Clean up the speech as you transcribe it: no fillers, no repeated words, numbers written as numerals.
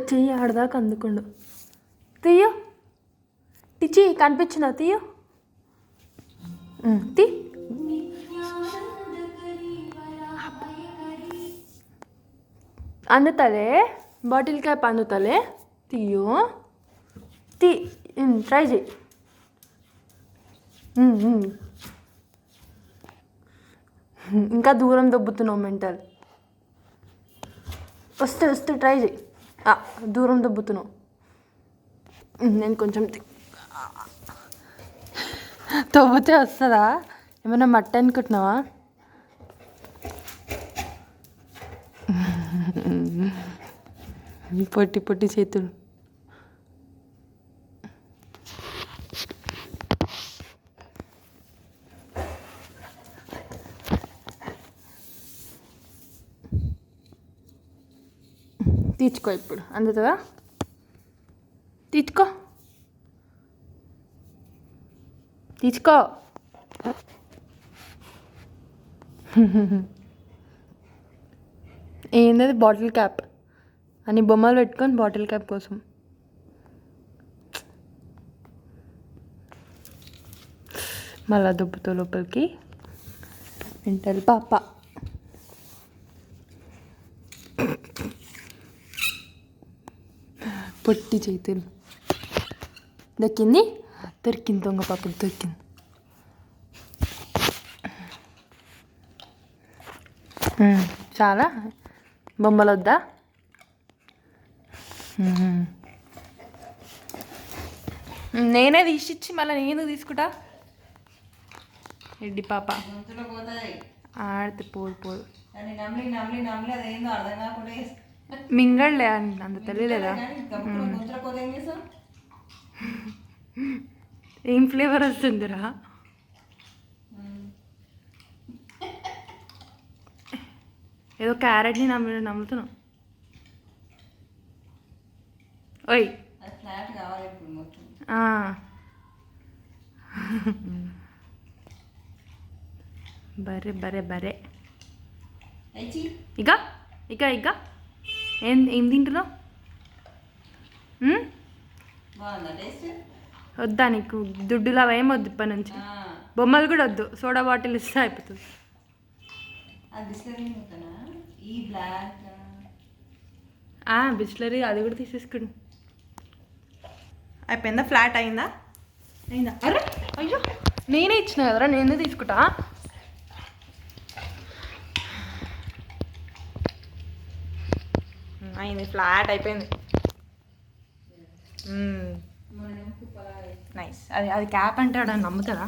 చెయ్యి ఆడదాకా అందుకుండు. తీయో టిచి కనిపించిందా? తీయో తీ. అందుతలే బాటిల్ క్యాప్ అందుతలే. తీయో తీ. ట్రై చేయి. ఇంకా దూరం దొబ్బుతున్నావు మెంటల్. వస్తే ట్రై చేయి. దూరం దొబ్బుతున్నావు. నేను కొంచెం తవ్వుతే వస్తుందా? ఏమన్నా మట్టి అనుకుంటున్నావా? పొట్టి పొట్టి చేతులు. తీర్చుకో. ఇప్పుడు అందుతుందా? తీర్చుకో. ఏంటది? బాటిల్ క్యాప్ అని బొమ్మలు పెట్టుకొని బాటిల్ క్యాప్ కోసం. మళ్ళా దుబ్బుతో లోపలికి. మెంటల్ పాప. పొట్టి చేతులు. దొరికింది దొంగ పాపకు దొరికింది. చాలా బొమ్మలు వద్దా? నేనే తీసిచ్చి మళ్ళీ నేను తీసుకుంటా. రెడ్డి పాప ఆడితే పోదు. మింగళ్ళే అంత తెలియలేదా? ఏం ఫ్లేవర్ వస్తుందిరా? ఏదో క్యారెట్ని నమ్ముతున్నావు. ఓయ్ బరే ఇక ఏం తింటున్నావు? వద్దా నీకు? దుడ్డులా ఏం వద్దు ఇప్పటి నుంచి. బొమ్మలు కూడా వద్దు. సోడా బాటిల్ ఇస్తే అయిపోతుంది. బిస్లరీ అది కూడా తీసేసుకోండి. అయిపోయిందా? ఫ్లాట్ అయిందా? అరే అయ్యో, నేనే ఇచ్చిన కదరా, నేనే తీసుకుంటా. అయింది, ఫ్లాట్ అయిపోయింది. నైస్. అది క్యాప్ అంటే నమ్ముతారా?